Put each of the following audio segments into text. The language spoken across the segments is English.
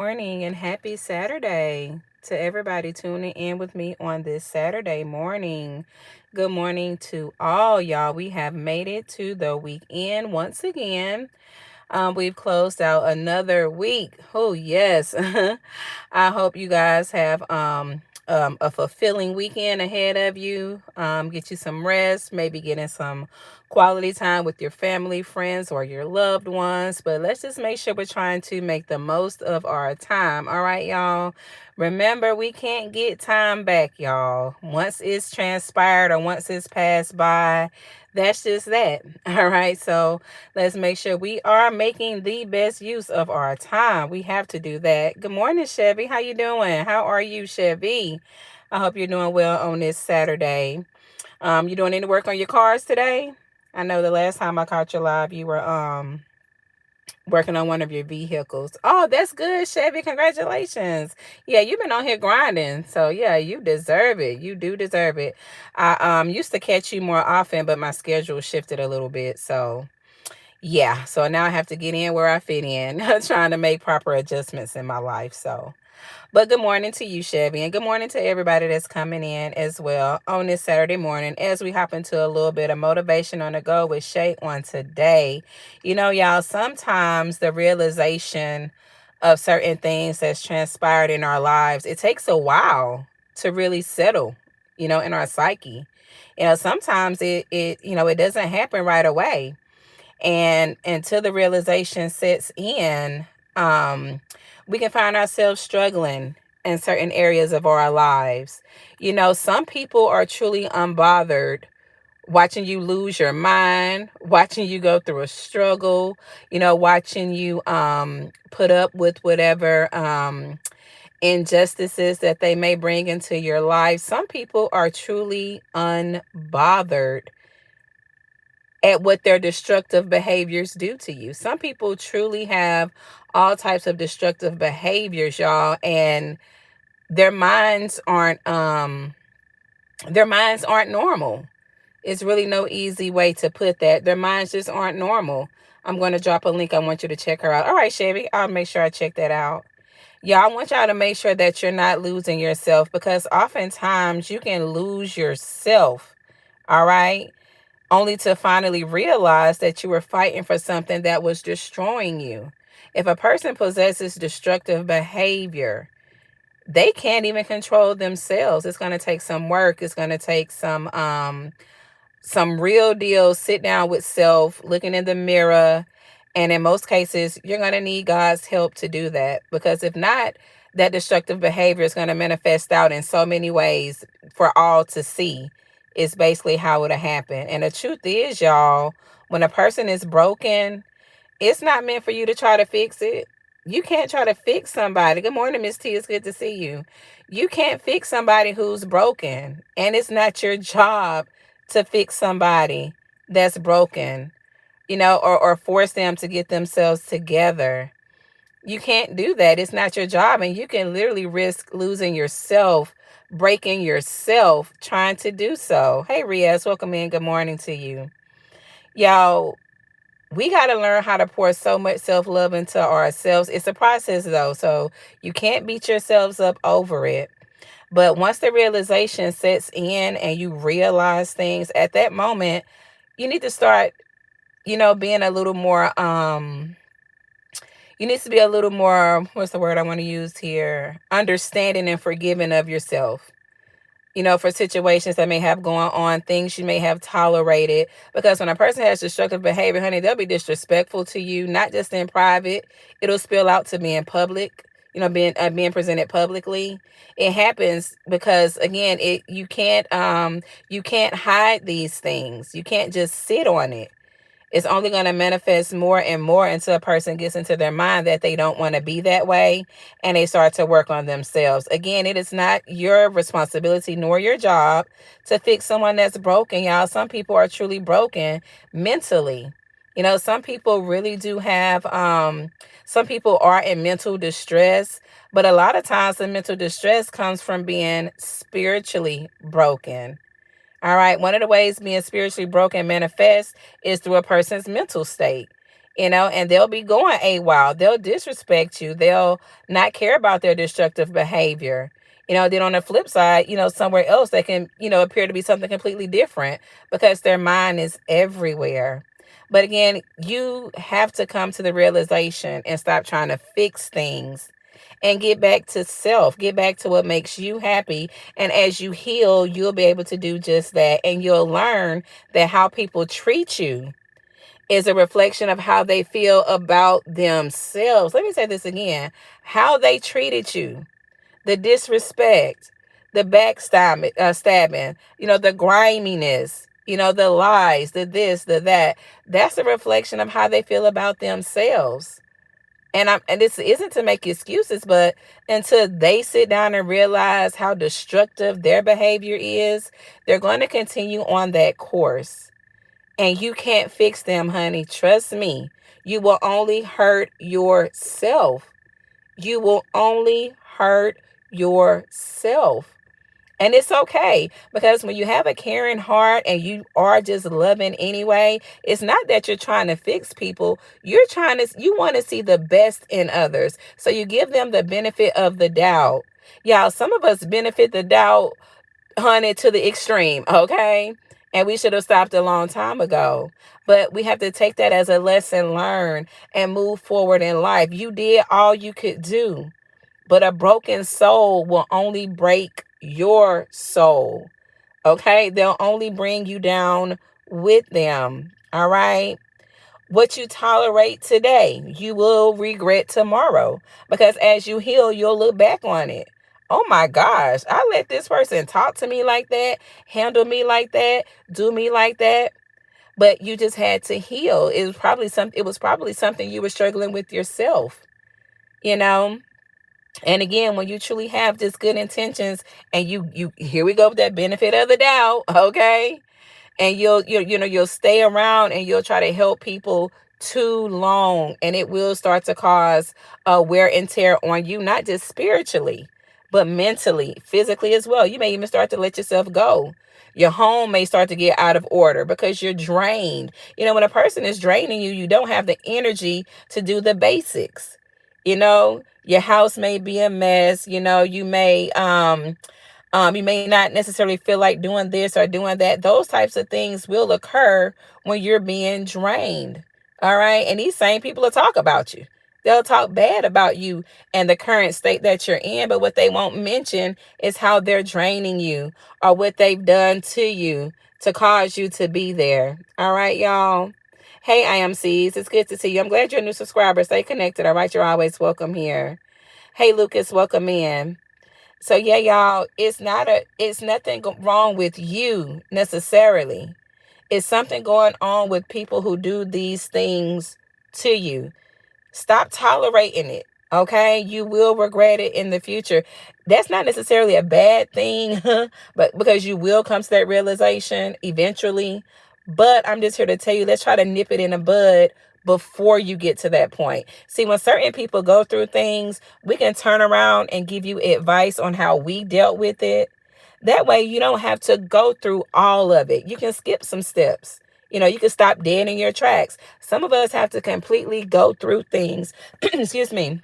Morning and happy Saturday to everybody tuning in with me on this Saturday morning. Good morning to all y'all. We have made it to the weekend once again. We've closed out another week. Oh, yes. I hope you guys have a fulfilling weekend ahead of you. Get you some rest, maybe getting some quality time with your family, friends, or your loved ones. But let's just make sure we're trying to make the most of our time. All right, y'all. Remember, we can't get time back, y'all. Once it's transpired or once it's passed by, that's just that. All right. So let's make sure we are making the best use of our time. We have to do that. Good morning, Chevy. How you doing? How are you, Chevy? I hope you're doing well on this Saturday. You doing any work on your cars today? I know the last time I caught you live, you were working on one of your vehicles. Oh, that's good, Chevy. Congratulations. Yeah, you've been on here grinding. So yeah, you deserve it. You do deserve it. I used to catch you more often, but my schedule shifted a little bit. So yeah, so now I have to get in where I fit in, trying to make proper adjustments in my life. So, but good morning to you, Chevy, and good morning to everybody that's coming in as well on this Saturday morning as we hop into a little bit of motivation on the go with Shay on today. Y'all, sometimes the realization of certain things that's transpired in our lives, it takes a while to really settle, in our psyche. Sometimes it doesn't happen right away, and until the realization sets in, um, we can find ourselves struggling in certain areas of our lives. Some people are truly unbothered watching you lose your mind, watching you go through a struggle, watching you put up with whatever injustices that they may bring into your life. Some people are truly unbothered at what their destructive behaviors do to you. Some people truly have all types of destructive behaviors, y'all, and their minds aren't normal. It's really no easy way to put that. Their minds just aren't normal. I'm going to drop a link. I want you to check her out. All right, Chevy, I'll make sure I check that out. Yeah, I want y'all to make sure that you're not losing yourself, because oftentimes you can lose yourself. All right, only to finally realize that you were fighting for something that was destroying you. If a person possesses destructive behavior, they can't even control themselves. It's going to take some work. It's going to take some real deal sit down with self, looking in the mirror. And in most cases, you're going to need God's help to do that, because if not, that destructive behavior is going to manifest out in so many ways for all to see. Is basically how it'll happen. And the truth is, y'all, when a person is broken, it's not meant for you to try to fix it. You can't try to fix somebody. Good morning, Miss T. It's good to see you. You can't fix somebody who's broken. And it's not your job to fix somebody that's broken, or force them to get themselves together. You can't do that. It's not your job. And you can literally risk losing yourself, breaking yourself trying to do so. Hey, Riaz, welcome in. Good morning to you. Y'all, we got to learn how to pour so much self-love into ourselves. It's a process, though, so you can't beat yourselves up over it. But once the realization sets in and you realize things at that moment, you need to start, being a little more, you need to be a little more, what's the word I want to use here? Understanding and forgiving of yourself, for situations that may have going on, things you may have tolerated. Because when a person has destructive behavior, honey, they'll be disrespectful to you, not just in private. It'll spill out to be in public, being presented publicly. It happens because, again, you can't hide these things. You can't just sit on it. It's only going to manifest more and more until a person gets into their mind that they don't want to be that way, and they start to work on themselves. Again, it is not your responsibility nor your job to fix someone that's broken, y'all. Some people are truly broken mentally. Some people really do have, some people are in mental distress, but a lot of times the mental distress comes from being spiritually broken. All right. One of the ways being spiritually broken manifests is through a person's mental state. And they'll be going AWOL. They'll disrespect you. They'll not care about their destructive behavior. Then on the flip side, somewhere else they can, appear to be something completely different because their mind is everywhere. But again, you have to come to the realization and stop trying to fix things and get back to self, get back to what makes you happy. And as you heal, you'll be able to do just that. And you'll learn that how people treat you is a reflection of how they feel about themselves. Let me say this again. How they treated you, the disrespect, the backstabbing, stabbing, the griminess, the lies, the this, the that. That's a reflection of how they feel about themselves. And this isn't to make excuses, but until they sit down and realize how destructive their behavior is, they're going to continue on that course. And you can't fix them, honey. Trust me. You will only hurt yourself. You will only hurt yourself. And it's okay, because when you have a caring heart and you are just loving anyway, it's not that you're trying to fix people. You want to see the best in others. So you give them the benefit of the doubt. Y'all, some of us benefit the doubt, honey, to the extreme, okay? And we should have stopped a long time ago. But we have to take that as a lesson learned and move forward in life. You did all you could do. But a broken soul will only break your soul. Okay? They'll only bring you down with them. All right? What you tolerate today, you will regret tomorrow. Because as you heal, you'll look back on it. Oh my gosh, I let this person talk to me like that, handle me like that, do me like that. But you just had to heal. It was probably something you were struggling with yourself, you know? And again, when you truly have just good intentions and you here we go with that benefit of the doubt, okay? And you'll stay around and you'll try to help people too long, and it will start to cause wear and tear on you, not just spiritually but mentally, physically as well. You may even start to let yourself go. Your home may start to get out of order because you're drained. When a person is draining you, you don't have the energy to do the basics. Your house may be a mess. You may not necessarily feel like doing this or doing that. Those types of things will occur when you're being drained. All right. And these same people will talk about you. They'll talk bad about you and the current state that you're in. But what they won't mention is how they're draining you or what they've done to you to cause you to be there. All right, y'all. Hey, IMCs. It's good to see you. I'm glad you're a new subscriber. Stay connected. All right. You're always welcome here. Hey, Lucas. Welcome in. So yeah, y'all, it's nothing wrong with you necessarily. It's something going on with people who do these things to you. Stop tolerating it. Okay. You will regret it in the future. That's not necessarily a bad thing, but because you will come to that realization eventually. But I'm just here to tell you, let's try to nip it in the bud before you get to that point. See, when certain people go through things, we can turn around and give you advice on how we dealt with it. That way you don't have to go through all of it. You can skip some steps. You can stop dead in your tracks. Some of us have to completely go through things. Excuse me.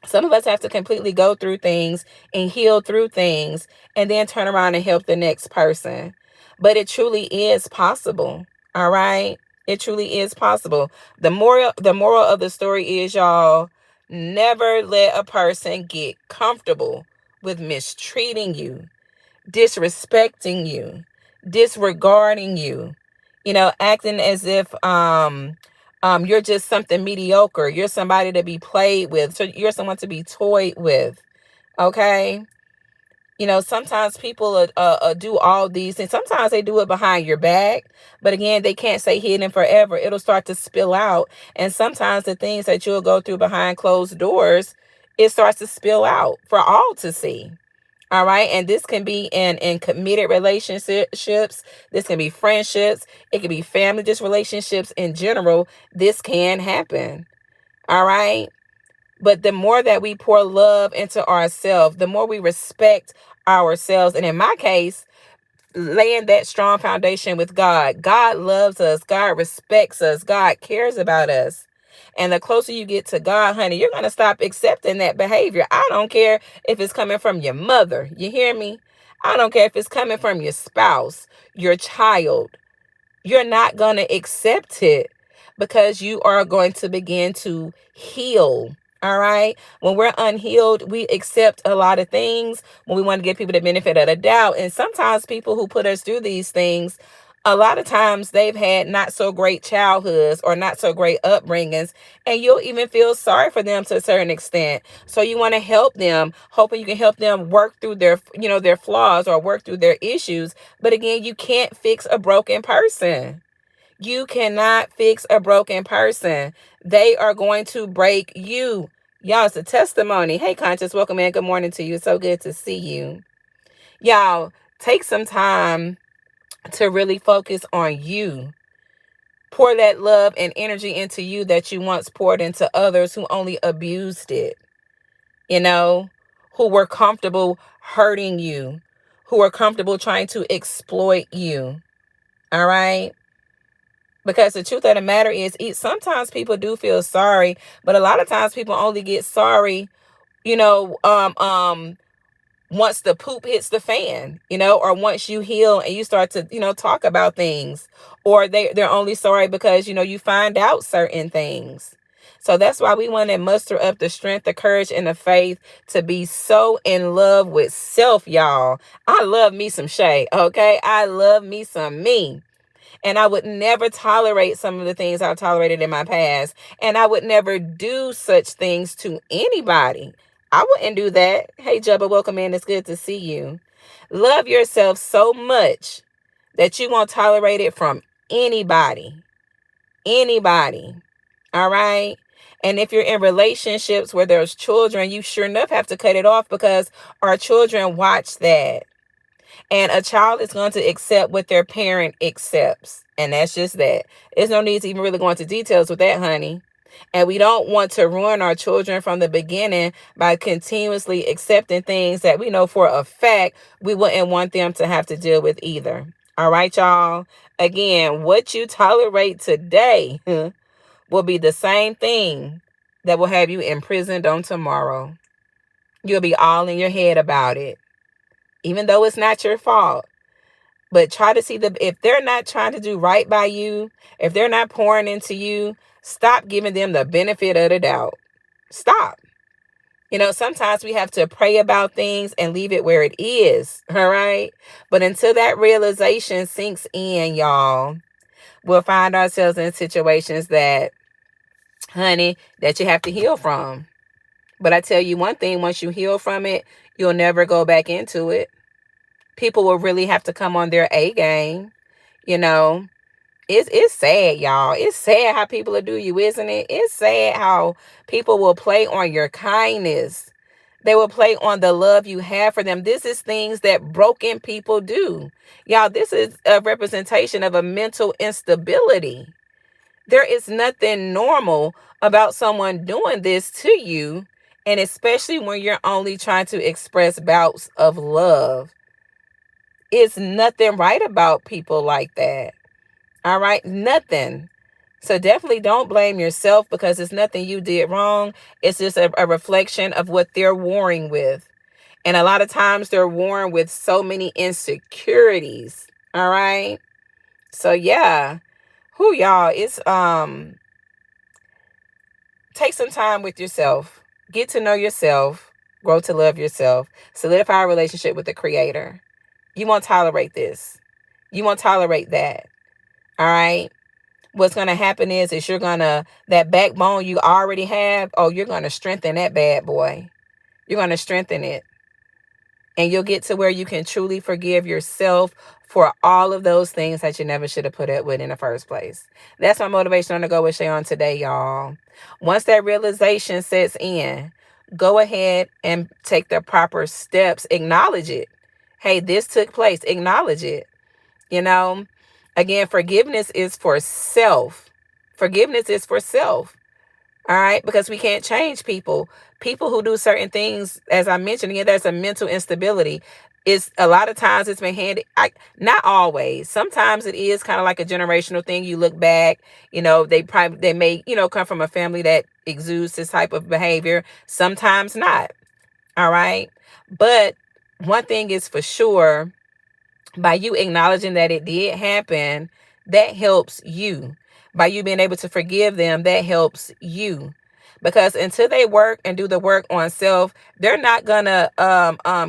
Some of us have to completely go through things and heal through things and then turn around and help the next person. But it truly is possible. All right. It truly is possible. The moral of the story is, y'all, never let a person get comfortable with mistreating you, disrespecting you, disregarding you, acting as if you're just something mediocre. You're somebody to be played with. So you're someone to be toyed with. Okay. Sometimes people do all these things. Sometimes they do it behind your back. But again, they can't stay hidden forever. It'll start to spill out. And sometimes the things that you'll go through behind closed doors, it starts to spill out for all to see. All right. And this can be in committed relationships. This can be friendships. It can be family, just relationships in general. This can happen. All right. But the more that we pour love into ourselves, the more we respect ourselves. And in my case, laying that strong foundation with God. God loves us. God respects us. God cares about us. And the closer you get to God, honey, you're going to stop accepting that behavior. I don't care if it's coming from your mother. You hear me? I don't care if it's coming from your spouse, your child. You're not going to accept it because you are going to begin to heal. All right. When we're unhealed, we accept a lot of things when we want to give people the benefit of the doubt. And sometimes people who put us through these things, a lot of times they've had not so great childhoods or not so great upbringings, and you'll even feel sorry for them to a certain extent. So you want to help them, hoping you can help them work through their flaws or work through their issues. But again, you can't fix a broken person. You cannot fix a broken person. They are going to break you. Y'all, it's a testimony. Hey, Conscious, welcome in. Good morning to you. It's so good to see you. Y'all, take some time to really focus on you. Pour that love and energy into you that you once poured into others who only abused it, you know, who were comfortable hurting you, who were comfortable trying to exploit you. All right. Because the truth of the matter is, sometimes people do feel sorry, but a lot of times people only get sorry, you know, once the poop hits the fan, or once you heal and you start to, talk about things, or they're only sorry because, you find out certain things. So that's why we want to muster up the strength, the courage, and the faith to be so in love with self, y'all. I love me some Shay, okay? I love me some me. And I would never tolerate some of the things I've tolerated in my past. And I would never do such things to anybody. I wouldn't do that. Hey, Jubba, welcome in. It's good to see you. Love yourself so much that you won't tolerate it from anybody. Anybody. All right? And if you're in relationships where there's children, you sure enough have to cut it off, because our children watch that. And a child is going to accept what their parent accepts. And that's just that. There's no need to even really go into details with that, honey. And we don't want to ruin our children from the beginning by continuously accepting things that we know for a fact we wouldn't want them to have to deal with either. All right, y'all. Again, what you tolerate today will be the same thing that will have you imprisoned on tomorrow. You'll be all in your head about it, even though it's not your fault. But try to see if they're not trying to do right by you, if they're not pouring into you, stop giving them the benefit of the doubt. Stop. Sometimes we have to pray about things and leave it where it is. All right. But until that realization sinks in, y'all, we'll find ourselves in situations that, honey, that you have to heal from. But I tell you one thing, once you heal from it, you'll never go back into it. People will really have to come on their A game. It's sad, y'all. It's sad how people will do you, isn't it? It's sad how people will play on your kindness. They will play on the love you have for them. This is things that broken people do. Y'all, this is a representation of a mental instability. There is nothing normal about someone doing this to you, and especially when you're only trying to express bouts of love. It's nothing right about people like that. All right? Nothing. So definitely don't blame yourself, because it's nothing you did wrong. It's just a reflection of what they're warring with. And a lot of times they're warring with so many insecurities. All right? So yeah. Y'all, it's take some time with yourself. Get to know yourself. Grow to love yourself. Solidify a relationship with the Creator. You won't tolerate this. You won't tolerate that. All right. What's going to happen is that backbone you already have, you're going to strengthen that bad boy. You're going to strengthen it. And you'll get to where you can truly forgive yourself for all of those things that you never should have put up with in the first place. That's my motivation on the Go with Shay on today, y'all. Once that realization sets in, go ahead and take the proper steps. Acknowledge it. Hey, this took place. Acknowledge it. Again, forgiveness is for self. Forgiveness is for self. All right. Because we can't change people. People who do certain things, as I mentioned, again, there's a mental instability. It's a lot of times it's been handed, not always. Sometimes it is kind of like a generational thing. You look back, they may, come from a family that exudes this type of behavior. Sometimes not. All right. But one thing is for sure, by you acknowledging that it did happen, that helps you. By you being able to forgive them, that helps you. Because until they work and do the work on self, they're not gonna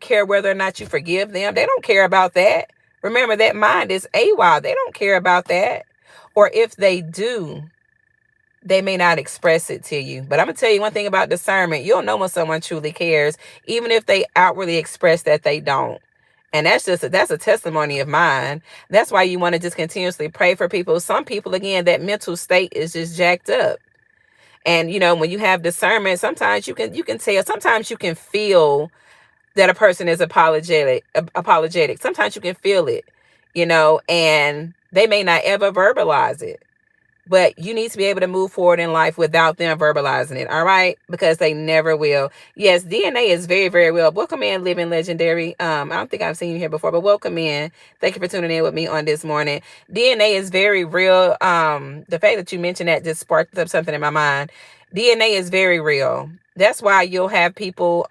care whether or not you forgive them. They don't care about that. Remember, that mind is AWOL. They don't care about that. Or if they do, they may not express it to you. But I'm gonna tell you one thing about discernment. You'll know when someone truly cares, even if they outwardly express that they don't. And that's a testimony of mine. That's why you want to just continuously pray for people. Some people, again, that mental state is just jacked up. And when you have discernment, sometimes you can tell, sometimes you can feel that a person is apologetic. Sometimes you can feel it, and they may not ever verbalize it. But you need to be able to move forward in life without them verbalizing it, all right? Because they never will. Yes, DNA is very, very real. Welcome in, Living Legendary. I don't think I've seen you here before, but welcome in. Thank you for tuning in with me on this morning. DNA is very real. The fact that you mentioned that just sparked up something in my mind. DNA is very real. That's why you'll have people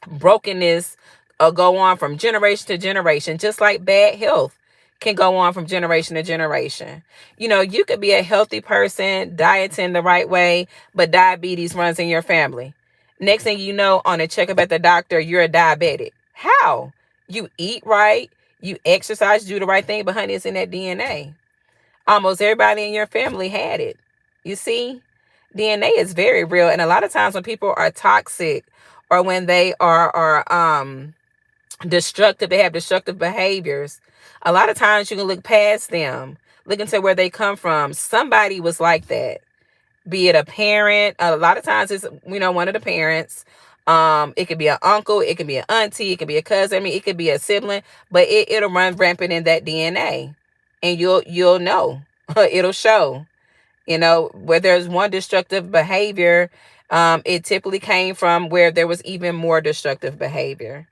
brokenness go on from generation to generation, just like bad health can go on from generation to generation. You could be a healthy person, dieting the right way, but diabetes runs in your family. Next thing you know, on a checkup at the doctor, you're a diabetic. How? You eat right, you exercise, do the right thing, but honey, it's in that DNA. Almost everybody in your family had it. You see, DNA is very real. And a lot of times when people are toxic or when they are destructive, they have destructive behaviors, a lot of times you can look past them, look into where they come from. Somebody was like that, be it a parent. A lot of times it's, one of the parents. It could be an uncle, it could be an auntie, it could be a cousin. I mean, it could be a sibling, but it'll run rampant in that DNA, and you'll know. It'll show. Where there's one destructive behavior, it typically came from where there was even more destructive behavior.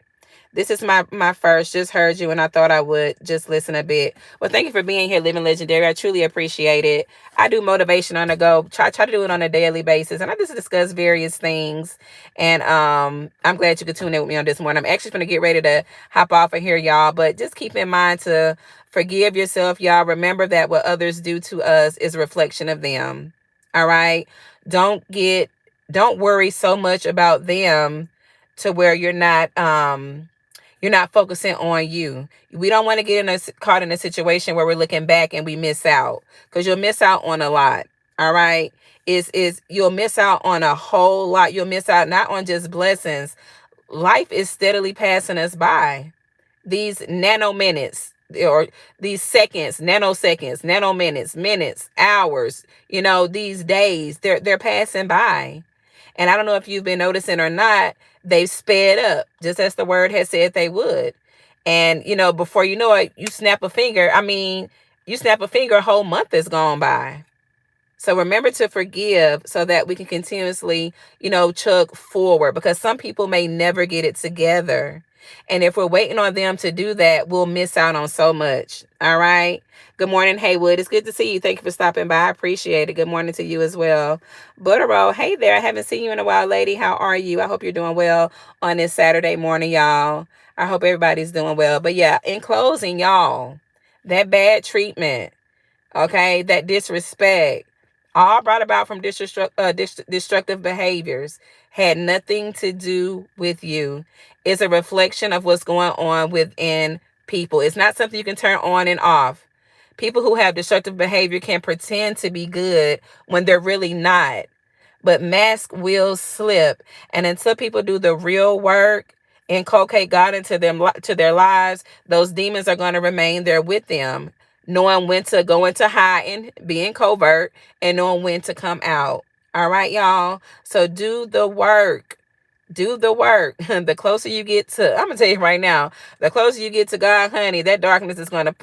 This is my first. Just heard you, and I thought I would just listen a bit. Well, thank you for being here, Living Legendary. I truly appreciate it. I do motivation on the go. Try to do it on a daily basis, and I just discuss various things. And I'm glad you could tune in with me on this morning. I'm actually going to get ready to hop off of here, y'all. But just keep in mind to forgive yourself, y'all. Remember that what others do to us is a reflection of them. All right. Don't worry so much about them to where you're not focusing on you. We don't want to get caught in a situation where we're looking back and we miss out, because you'll miss out on a lot. All right. You'll miss out on a whole lot. You'll miss out not on just blessings. Life is steadily passing us by. These nano minutes, or these seconds, nanoseconds, nano minutes, hours, these days, they're passing by. And I don't know if you've been noticing or not, they've sped up, just as the word has said they would. And, before you know it, you snap a finger. A whole month has gone by. So remember to forgive so that we can continuously, chug forward, because some people may never get it together. And if we're waiting on them to do that, we'll miss out on so much. All right. Good morning, Haywood. It's good to see you. Thank you for stopping by. I appreciate it. Good morning to you as well. Butterroll, hey there. I haven't seen you in a while, lady. How are you? I hope you're doing well on this Saturday morning, y'all. I hope everybody's doing well. But yeah, in closing, y'all, that bad treatment, okay, that disrespect, all brought about from destructive behaviors, had nothing to do with you. It's a reflection of what's going on within people. It's not something you can turn on and off. People who have destructive behavior can pretend to be good when they're really not. But mask will slip. And until people do the real work, inculcate God into them, to their lives, those demons are going to remain there with them, knowing when to go into hiding, being covert, and knowing when to come out. All right, y'all. So do the work. Do the work. The closer you get to, I'm going to tell you right now, the closer you get to God, honey, that darkness is going to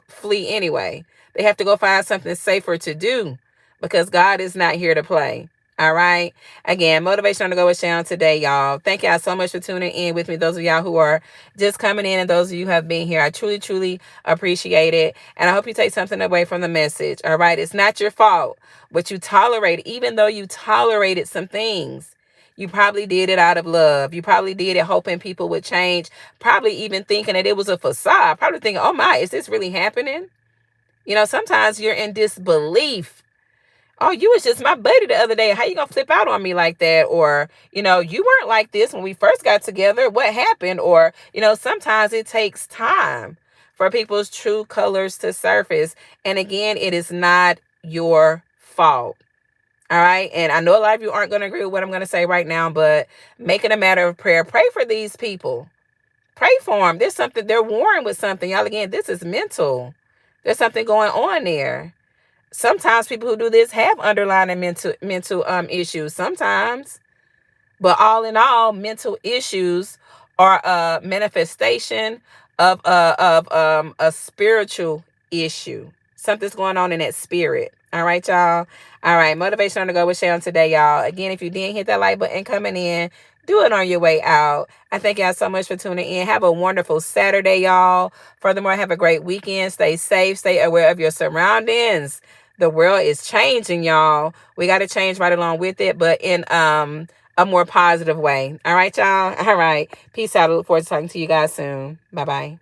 flee anyway. They have to go find something safer to do, because God is not here to play. All right. Again, motivation on the go with Shay today, y'all. Thank y'all so much for tuning in with me. Those of y'all who are just coming in and those of you who have been here, I truly, truly appreciate it. And I hope you take something away from the message. All right. It's not your fault, but you tolerate, even though you tolerated some things. You probably did it out of love. You probably did it hoping people would change, probably even thinking that it was a facade, probably thinking, oh my, is this really happening? You know, sometimes you're in disbelief. Oh, you was just my buddy the other day. How you gonna flip out on me like that? Or, you weren't like this when we first got together. What happened? Or, sometimes it takes time for people's true colors to surface. And again, it is not your fault. All right. And I know a lot of you aren't going to agree with what I'm going to say right now, but make it a matter of prayer. Pray for these people. Pray for them. There's something, they're warring with something. Y'all, again, this is mental. There's something going on there. Sometimes people who do this have underlying mental issues. Sometimes, but all in all, mental issues are a manifestation of a spiritual issue. Something's going on in that spirit. All right, y'all. All right, motivation on the go with Shay today, y'all. Again, if you didn't hit that like button coming in, do it on your way out. I thank y'all so much for tuning in. Have a wonderful Saturday, y'all. Furthermore, have a great weekend. Stay safe. Stay aware of your surroundings. The world is changing, y'all. We got to change right along with it, but in a more positive way. All right, y'all. All right. Peace out. I look forward to talking to you guys soon. Bye-bye.